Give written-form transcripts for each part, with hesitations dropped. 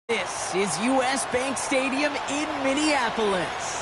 This is U.S. Bank Stadium in Minneapolis.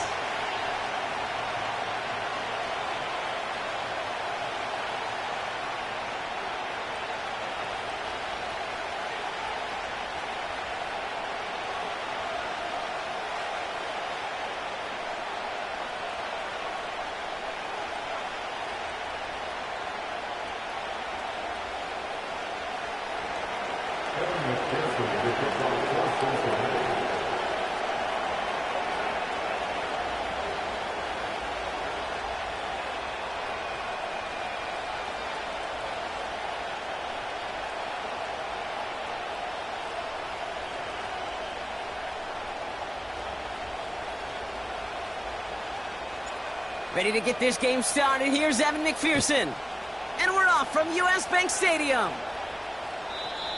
Ready to get this game started. Here's Evan McPherson. And we're off from U.S. Bank Stadium.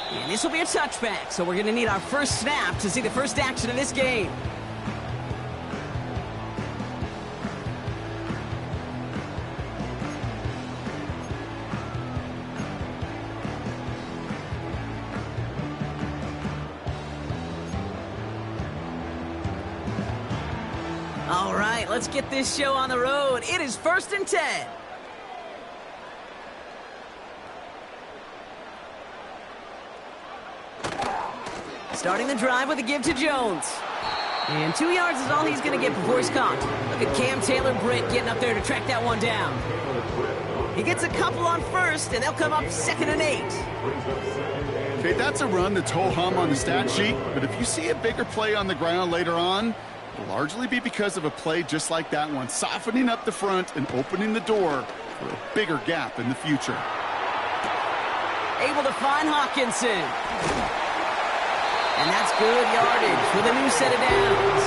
And this will be a touchback, so we're going to need our first snap to see the first action of this game. All right, let's get this show on the road. It is 1st and 10. Starting the drive with a give to Jones. And 2 yards is all he's going to get before he's caught. Look at Cam Taylor-Britt getting up there to track that one down. He gets a couple on first, and they'll come up 2nd and 8. Okay, that's a run that's ho-hum on the stat sheet, but if you see a bigger play on the ground later on, it'll largely be because of a play just like that one, softening up the front and opening the door for a bigger gap in the future. Able to find Hawkinson. And that's good yardage with a new set of downs.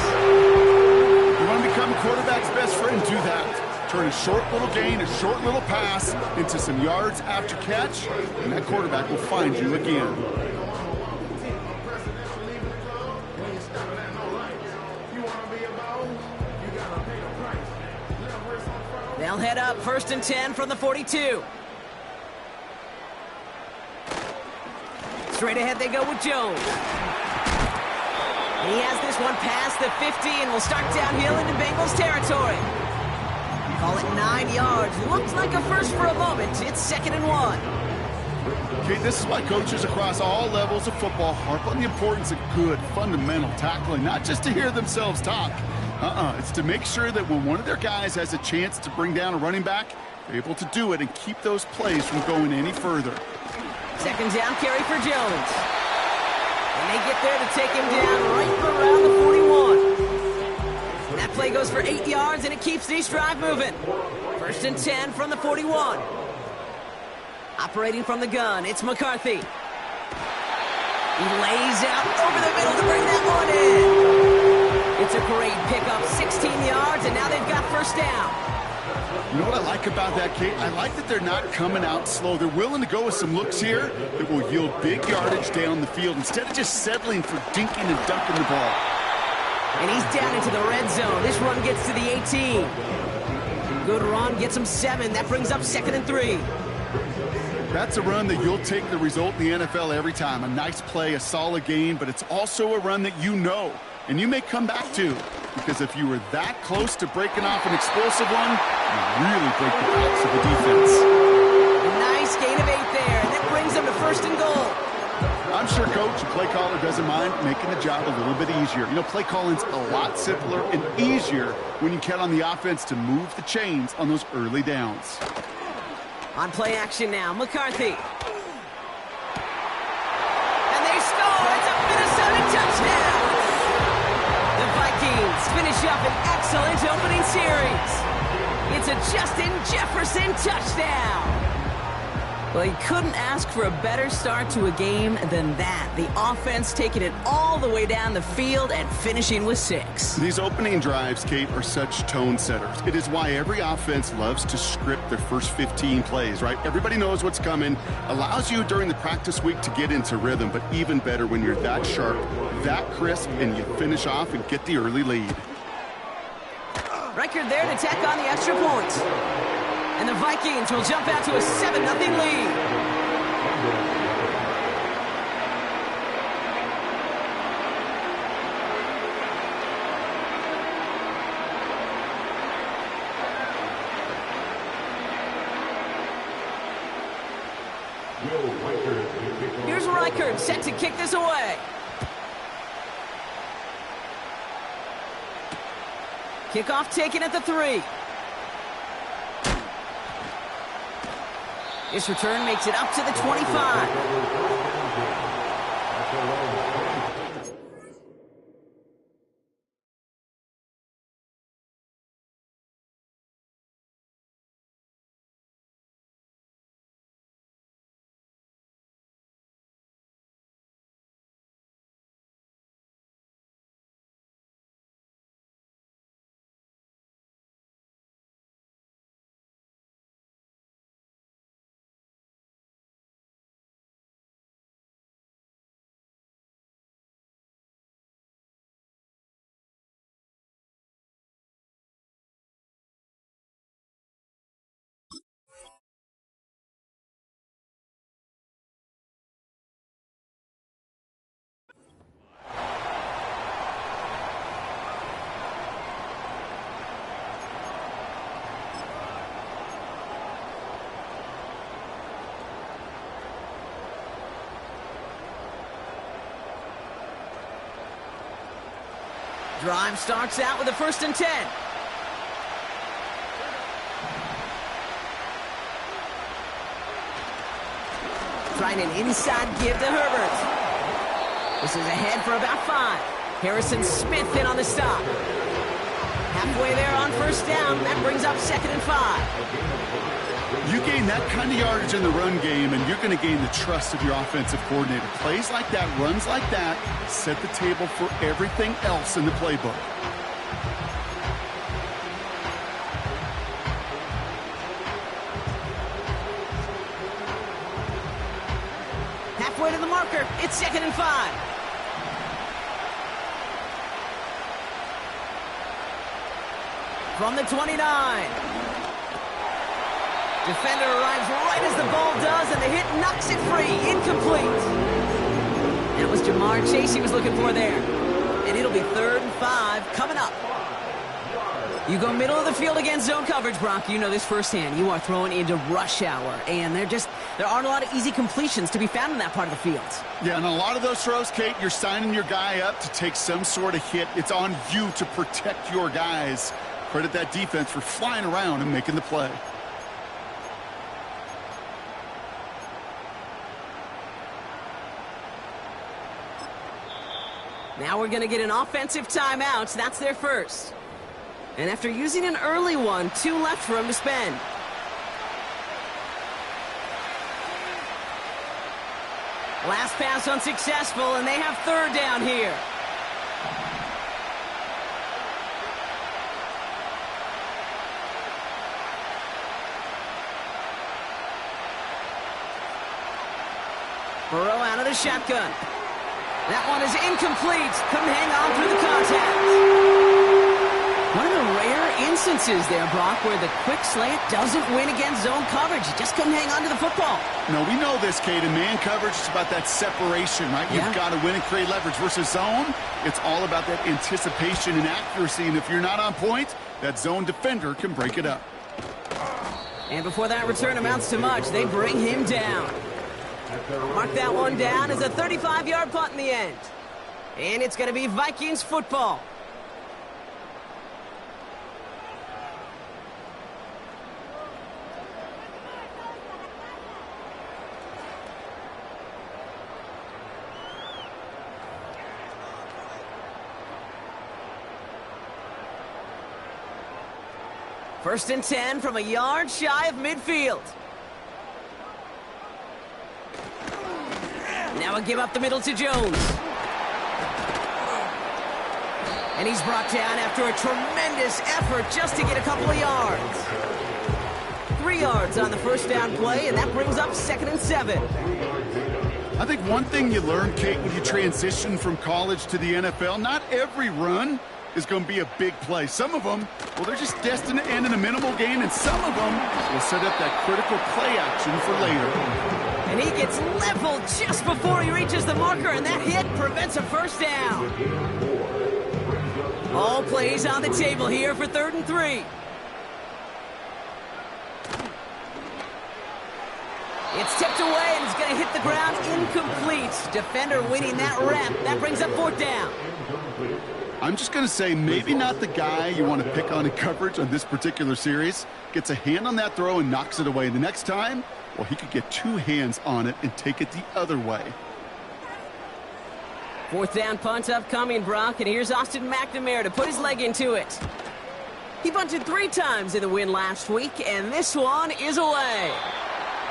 You want to become a quarterback's best friend, do that. Turn a short little gain, a short little pass into some yards after catch, and that quarterback will find you again. They'll head up 1st and 10 from the 42. Straight ahead they go with Jones. He has this one past the 50 and will start downhill into Bengals territory. Call it 9 yards. Looks like a first for a moment. It's 2nd and 1. Okay, this is why coaches across all levels of football harp on the importance of good, fundamental tackling, not just to hear themselves talk. It's to make sure that when one of their guys has a chance to bring down a running back, they're able to do it and keep those plays from going any further. 2nd down carry for Jones. And they get there to take him down right around the 41. That play goes for 8 yards, and it keeps this drive moving. 1st and 10 from the 41. Operating from the gun, it's McCarthy. He lays out over the middle to bring that one in. It's a great pickup, 16 yards, and now they've got 1st down. You know what I like about that, Kate? I like that they're not coming out slow. They're willing to go with some looks here that will yield big yardage down the field instead of just settling for dinking and dunking the ball. And he's down into the red zone. This run gets to the 18. Good run, gets him 7. That brings up 2nd and 3. That's a run that you'll take the result in the NFL every time. A nice play, a solid gain, but it's also a run that you know and you may come back to, because if you were that close to breaking off an explosive one, you really break the backs of the defense. A nice gain of 8 there, and that brings them to 1st and goal. I'm sure coach and play caller doesn't mind making the job a little bit easier. You know, play calling's a lot simpler and easier when you count on the offense to move the chains on those early downs. On play action now, McCarthy. And they score! It's a Minnesota touchdown! The Vikings finish up an excellent opening series. It's a Justin Jefferson touchdown. Well, he couldn't ask for a better start to a game than that. The offense taking it all the way down the field and finishing with 6. These opening drives, Kate, are such tone setters. It is why every offense loves to script their first 15 plays, right? Everybody knows what's coming. Allows you during the practice week to get into rhythm, but even better when you're that sharp, that crisp, and you finish off and get the early lead. Record there to tack on the extra point. And the Vikings will jump out to a 7-0 lead. Here's Reichert, set to kick this away. Kickoff taken at the 3. This return makes it up to the 25. Drive starts out with a 1st and 10. Trying an inside give to Herbert. This is ahead for about 5. Harrison Smith in on the stop. Halfway there on 1st down. That brings up 2nd and 5. You gain that kind of yardage in the run game, and you're going to gain the trust of your offensive coordinator. Plays like that, runs like that, set the table for everything else in the playbook. Halfway to the marker, it's 2nd and 5. From the 29. Defender arrives right as the ball does, and the hit knocks it free. Incomplete. That was Jamar Chase he was looking for there. And it'll be 3rd and 5 coming up. You go middle of the field against zone coverage, Brock. You know this firsthand. You are throwing into rush hour, and there aren't a lot of easy completions to be found in that part of the field. Yeah, and a lot of those throws, Kate, you're signing your guy up to take some sort of hit. It's on you to protect your guys. Credit that defense for flying around and making the play. Now we're going to get an offensive timeout. That's their first. And after using an early one, 2 left for him to spend. Last pass unsuccessful, and they have 3rd down here. Burrow out of the shotgun. That one is incomplete. Couldn't hang on through the contact. One of the rare instances there, Brock, where the quick slant doesn't win against zone coverage. You just couldn't hang on to the football. No, we know this, Kate. In man coverage, it's about that separation, right? Yeah. You've got to win and create leverage versus zone. It's all about that anticipation and accuracy. And if you're not on point, that zone defender can break it up. And before that return amounts to much, they bring him down. Mark that one down as a 35-yard punt in the end. And it's going to be Vikings football. First and 10 from a yard shy of midfield. Now a give up the middle to Jones. And he's brought down after a tremendous effort just to get a couple of yards. 3 yards on the first down play, and that brings up 2nd and 7. I think one thing you learn, Kate, when you transition from college to the NFL, not every run is going to be a big play. Some of them, well, they're just destined to end in a minimal gain, and some of them will set up that critical play action for later. And he gets leveled just before he reaches the marker, and that hit prevents a first down. All plays on the table here for 3rd and 3. It's tipped away, and it's going to hit the ground incomplete. Defender winning that rep. That brings up fourth down. I'm just going to say maybe not the guy you want to pick on in coverage on this particular series. Gets a hand on that throw and knocks it away. The next time, well, he could get two hands on it and take it the other way. Fourth down punt upcoming, Brock, and here's Austin McNamara to put his leg into it. He bunted 3 times in the win last week, and this one is away.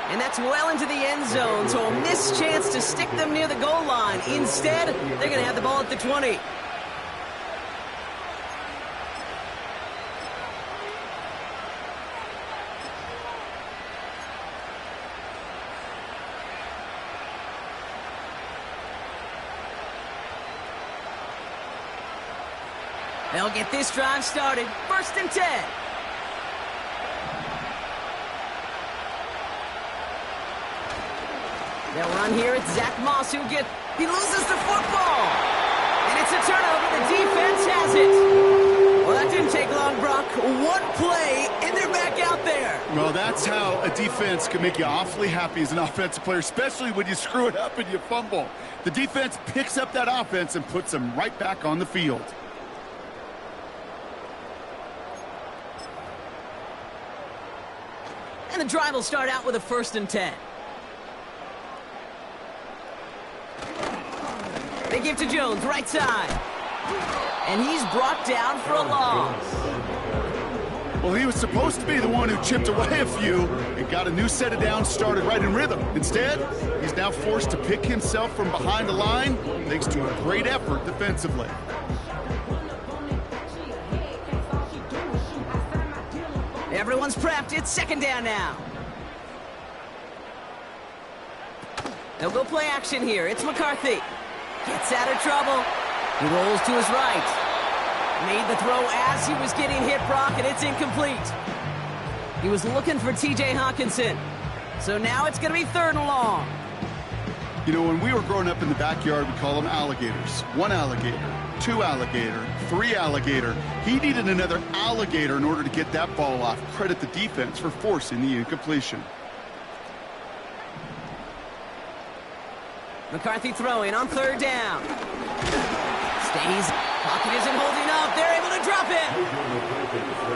And that's well into the end zone, so a missed chance to stick them near the goal line. Instead, they're going to have the ball at the 20. They'll get this drive started. 1st and 10. They'll run here. It's Zach Moss who he loses the football. And it's a turnover. The defense has it. Well, that didn't take long, Brock. One play, and they're back out there. Well, that's how a defense can make you awfully happy as an offensive player, especially when you screw it up and you fumble. The defense picks up that offense and puts them right back on the field. And the drive will start out with a 1st and 10. They give to Jones, right side. And he's brought down for a loss. Well, he was supposed to be the one who chipped away a few and got a new set of downs started right in rhythm. Instead, he's now forced to pick himself from behind the line thanks to a great effort defensively. Everyone's prepped. It's 2nd down now. They'll go play action here. It's McCarthy. Gets out of trouble. He rolls to his right. Made the throw as he was getting hit, Brock, and it's incomplete. He was looking for T.J. Hawkinson. So now it's going to be 3rd and long. You know, when we were growing up in the backyard, we call them alligators. 1 alligator, 2 alligator, 3 alligator. He needed another alligator in order to get that ball off. Credit the defense for forcing the incompletion. McCarthy throwing on 3rd down. Stays. Pocket isn't holding up. They're able to drop it.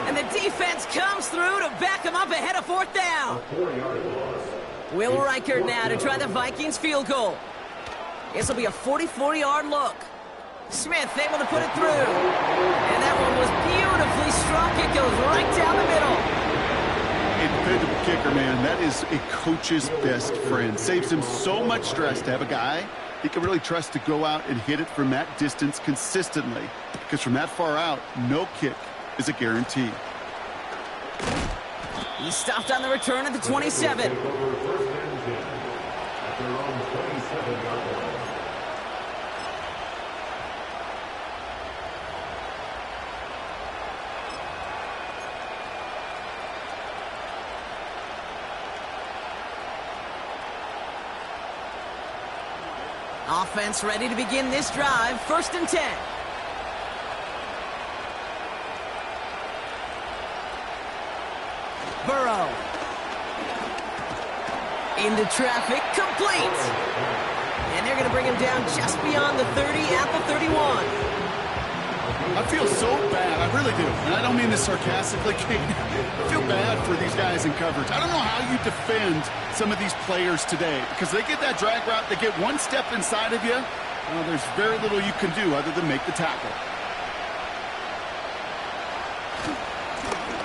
And the defense comes through to back him up ahead of 4th down. Will Reichert now to try the Vikings field goal. This will be a 44-yard look. Smith able to put it through. And that one was beautifully struck. It goes right down the middle. A dependable kicker, man. That is a coach's best friend. Saves him so much stress to have a guy he can really trust to go out and hit it from that distance consistently. Because from that far out, no kick is a guarantee. He stopped on the return at the 27. Offense ready to begin this drive. 1st and 10. Burrow. Into traffic, complete. And they're going to bring him down just beyond the 30 at the 31. I feel so bad. I really do. And I don't mean this sarcastically, Kate. I feel bad for these guys in coverage. I don't know how you defend some of these players today because they get that drag route, they get one step inside of you. Well, there's very little you can do other than make the tackle.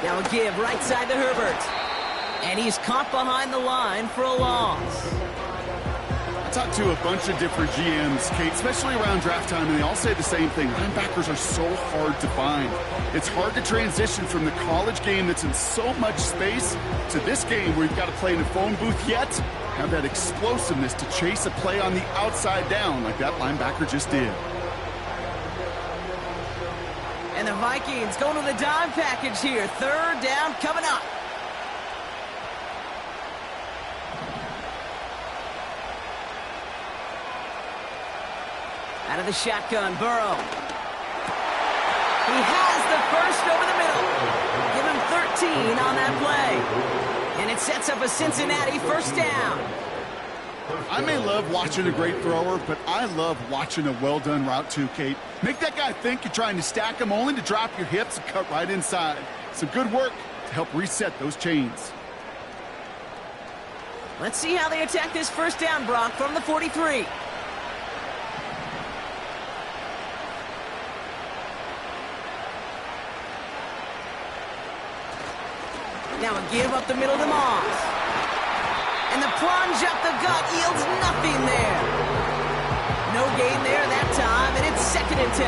Now a give right side to Herbert. And he's caught behind the line for a loss. I talked to a bunch of different GMs, Kate, especially around draft time, and they all say the same thing. Linebackers are so hard to find. It's hard to transition from the college game that's in so much space to this game where you've got to play in a phone booth yet have that explosiveness to chase a play on the outside down like that linebacker just did. And the Vikings going to the dime package here. 3rd down coming up. Out of the shotgun, Burrow. He has the first over the middle. Give him 13 on that play. And And it sets up a Cincinnati first down. I may love watching a great thrower, but I love watching a well-done route too, Kate. Make that guy think you're trying to stack him only to drop your hips and cut right inside. Some good work to help reset those chains. Let's see how they attack this first down, Brock, from the 43. Now a give up the middle to Moss. And the plunge up the gut yields nothing there. No gain there that time, and it's 2nd and 10.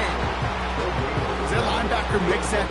Does that linebacker mix that?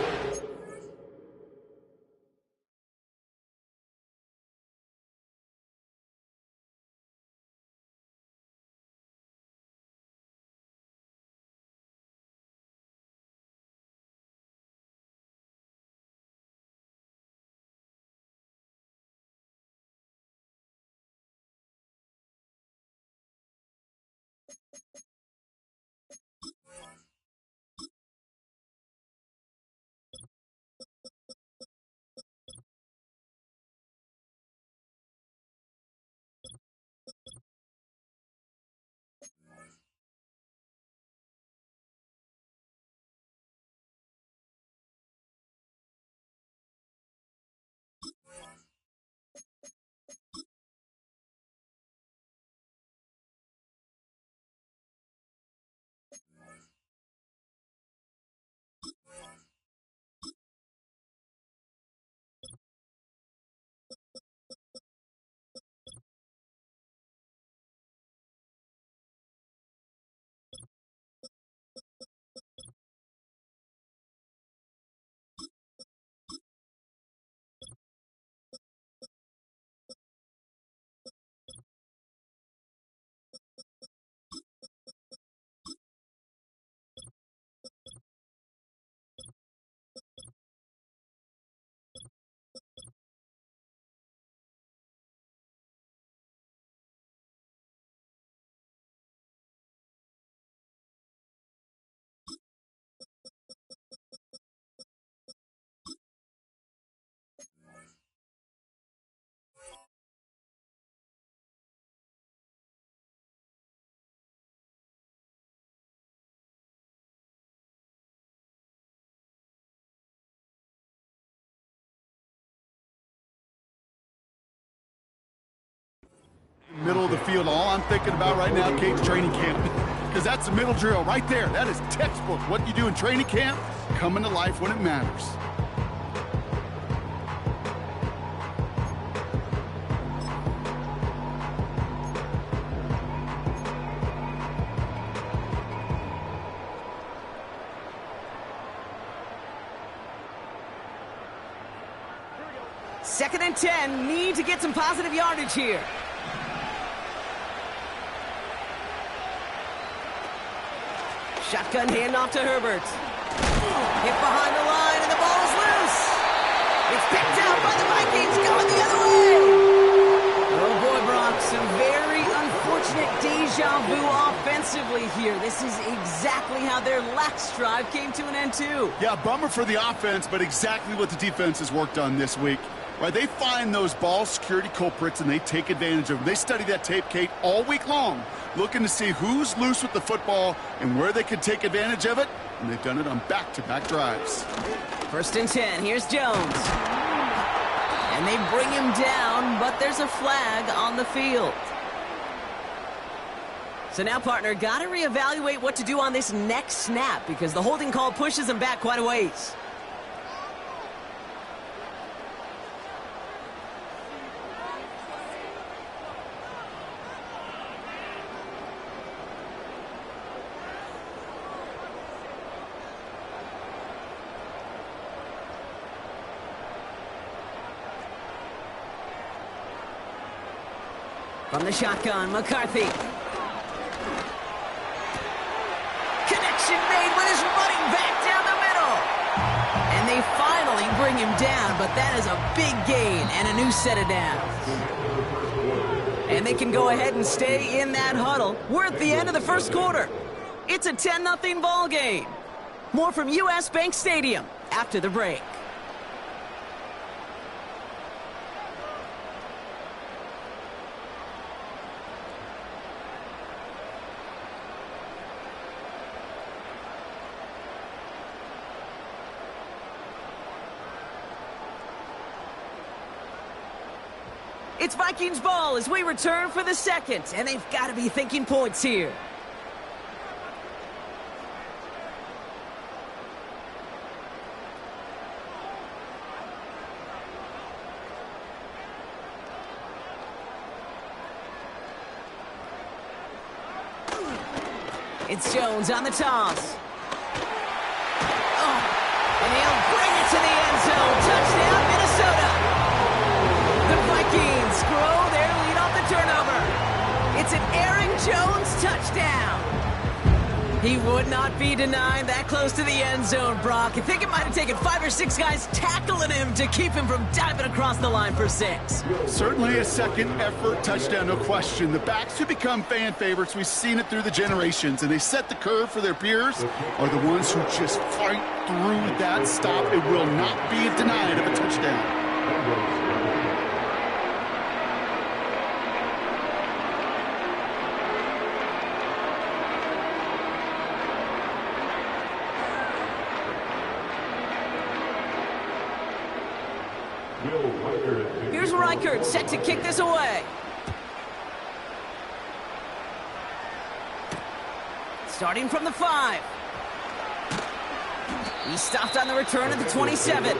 Middle of the field. All I'm thinking about right now, Kate's training camp. Because that's the middle drill right there. That is textbook. What you do in training camp, coming to life when it matters. Second and 10, need to get some positive yardage here. Shotgun handoff to Herbert. Hit behind the line, and the ball is loose. It's picked out by the Vikings, going the other way. Oh boy, Brock, some very unfortunate deja vu offensively here. This is exactly how their last drive came to an end too. Yeah, bummer for the offense, but exactly what the defense has worked on this week. Right, they find those ball security culprits and they take advantage of them. They study that tape, Kate, all week long, looking to see who's loose with the football and where they can take advantage of it, and they've done it on back-to-back drives. First and 10, here's Jones. And they bring him down, but there's a flag on the field. So now, partner, got to reevaluate what to do on this next snap because the holding call pushes him back quite a ways. From the shotgun, McCarthy. Connection made with his running back down the middle. And they finally bring him down, but that is a big gain and a new set of downs. And they can go ahead and stay in that huddle. We're at the end of the first quarter. It's a 10-0 ball game. More from U.S. Bank Stadium after the break. It's Vikings ball as we return for the second, and they've got to be thinking points here. It's Jones on the toss. Oh, and he'll bring it to the end zone. Touchdown, Minnesota. The Vikings grow their lead off the turnover. It's an Aaron Jones touchdown. He would not be denied that close to the end zone, Brock. I think it might have taken 5 or 6 guys tackling him to keep him from diving across the line for 6. Certainly a second effort touchdown, no question. The backs who become fan favorites, we've seen it through the generations, and they set the curve for their peers, are the ones who just fight through that stop. It will not be denied of a touchdown. Here's Reichert set to kick this away. Starting from the 5. He stopped on the return at the 27.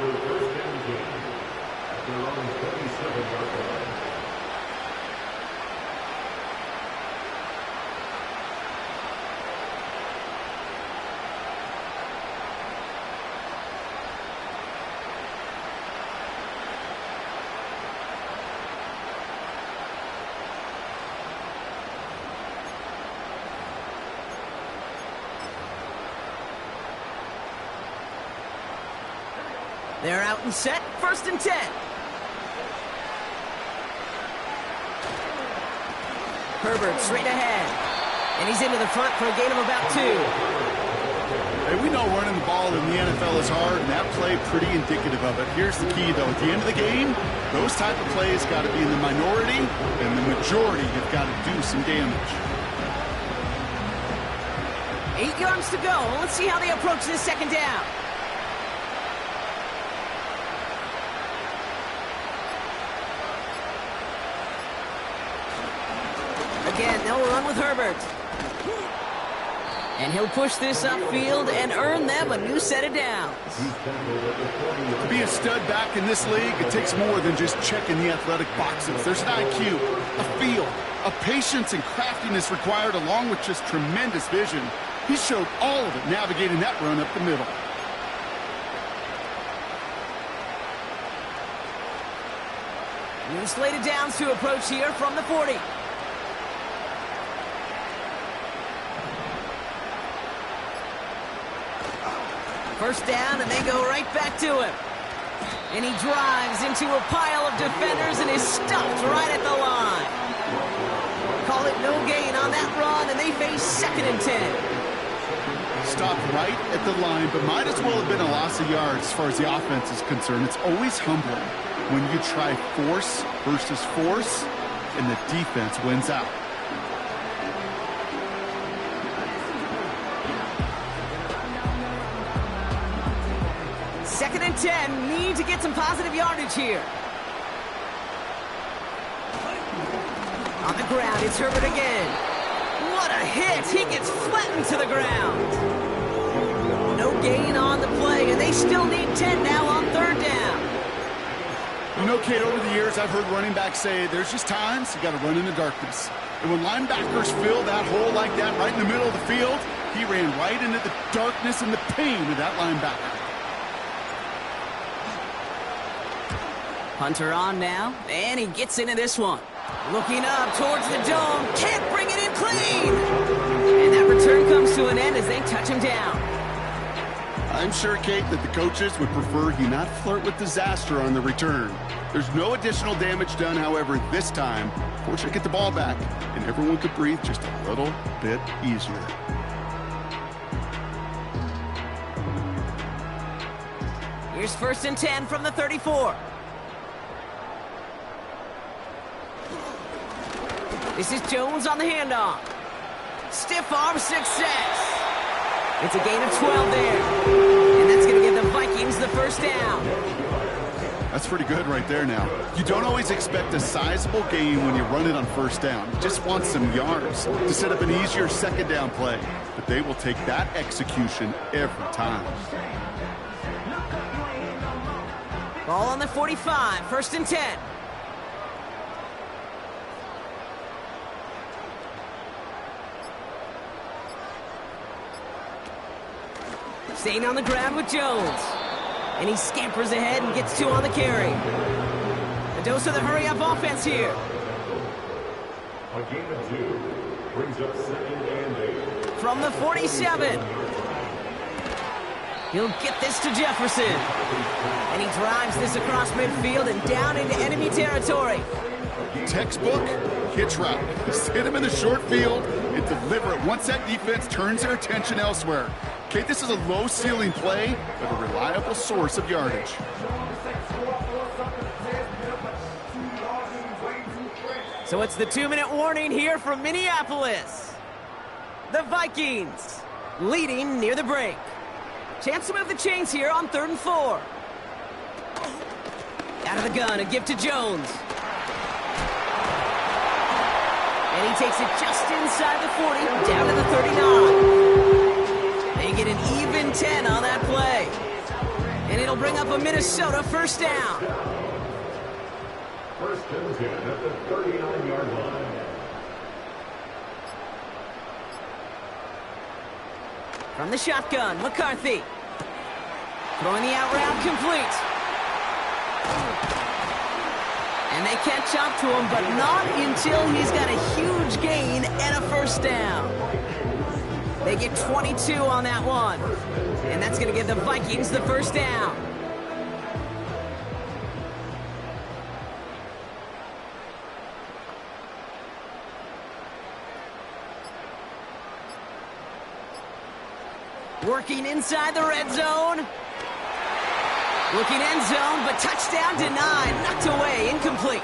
They're out and set, 1st and 10. Herbert straight ahead. And he's into the front for a gain of about 2. Hey, we know running the ball in the NFL is hard, and that play pretty indicative of it. Here's the key, though. At the end of the game, those type of plays got to be in the minority, and the majority have got to do some damage. 8 yards to go. Let's see how they approach this second down. Again, they'll run with Herbert. And he'll push this upfield and earn them a new set of downs. To be a stud back in this league, it takes more than just checking the athletic boxes. There's an IQ, a feel, a patience and craftiness required along with just tremendous vision. He showed all of it navigating that run up the middle. New slated downs to approach here from the 40. First down, and they go right back to him. And he drives into a pile of defenders and is stopped right at the line. Call it no gain on that run, and they face 2nd and 10. Stopped right at the line, but might as well have been a loss of yards as far as the offense is concerned. It's always humbling when you try force versus force, and the defense wins out. Second and 10, need to get some positive yardage here. On the ground, it's Herbert again. What a hit! He gets flattened to the ground. No gain on the play, and they still need 10 now on 3rd down. You know, Kate, over the years, I've heard running backs say there's just times you got to run in the darkness. And when linebackers fill that hole like that right in the middle of the field, he ran right into the darkness and the pain of that linebacker. Hunter on now, and he gets into this one. Looking up towards the dome, can't bring it in clean! And that return comes to an end as they touch him down. I'm sure, Kate, that the coaches would prefer he not flirt with disaster on the return. There's no additional damage done, however, this time. Fortunately, get the ball back, and everyone could breathe just a little bit easier. Here's 1st and 10 from the 34. This is Jones on the handoff. Stiff arm success. It's a gain of 12 there. And that's going to give the Vikings the first down. That's pretty good right there now. You don't always expect a sizable gain when you run it on first down. You just want some yards to set up an easier second down play. But they will take that execution every time. Ball on the 45, 1st and 10. Staying on the ground with Jones. And he scampers ahead and gets 2 on the carry. A dose of the hurry-up offense here. A gain of 2 brings up 2nd and 8. From the 47. He'll get this to Jefferson. And he drives this across midfield and down into enemy territory. Textbook hitch route. Just hit him in the short field and deliver it once that defense turns their attention elsewhere. Okay, this is a low-ceiling play, but a reliable source of yardage. So it's the 2-minute warning here from Minneapolis. The Vikings leading near the break. Chance to move the chains here on 3rd and 4. Out of the gun, a give to Jones. And he takes it just inside the 40, down to the 39. They get an even 10 on that play. And it'll bring up a Minnesota 1st down. 1st and 10 at the 39-yard line. From the shotgun, McCarthy. Throwing the out route complete. And they catch up to him, but not until he's got a huge gain and a 1st down. They get 22 on that one. And that's going to give the Vikings the 1st down. Working inside the red zone. Looking end zone, but touchdown denied. Knocked away, incomplete.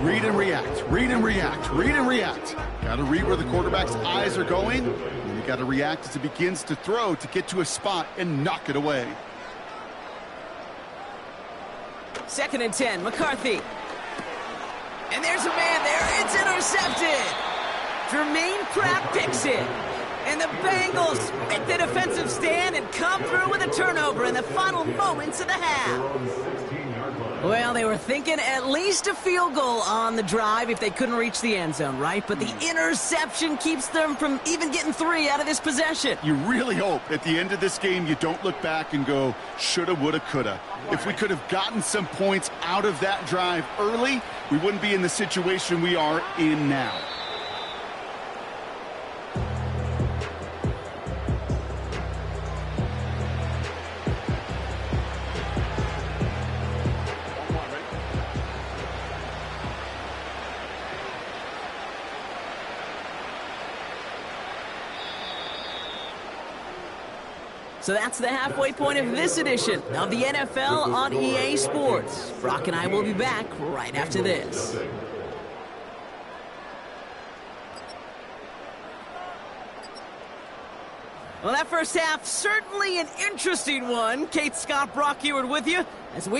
Read and react, read and react, read and react. Got to read where the quarterback's eyes are going, and you got to react as he begins to throw to get to a spot and knock it away. 2nd and 10, McCarthy. And there's a man there. It's intercepted. Jermaine Pratt picks it. And the Bengals make the defensive stand and come through with a turnover in the final moments of the half. Well, they were thinking at least a field goal on the drive if they couldn't reach the end zone, right? But the interception keeps them from even getting 3 out of this possession. You really hope at the end of this game you don't look back and go, shoulda, woulda, coulda. If we could have gotten some points out of that drive early, we wouldn't be in the situation we are in now. So that's the halfway point of this edition of the NFL on EA Sports. Brock and I will be back right after this. Well, that first half, certainly an interesting one. Kate, Scott, Brock Ewart with you as we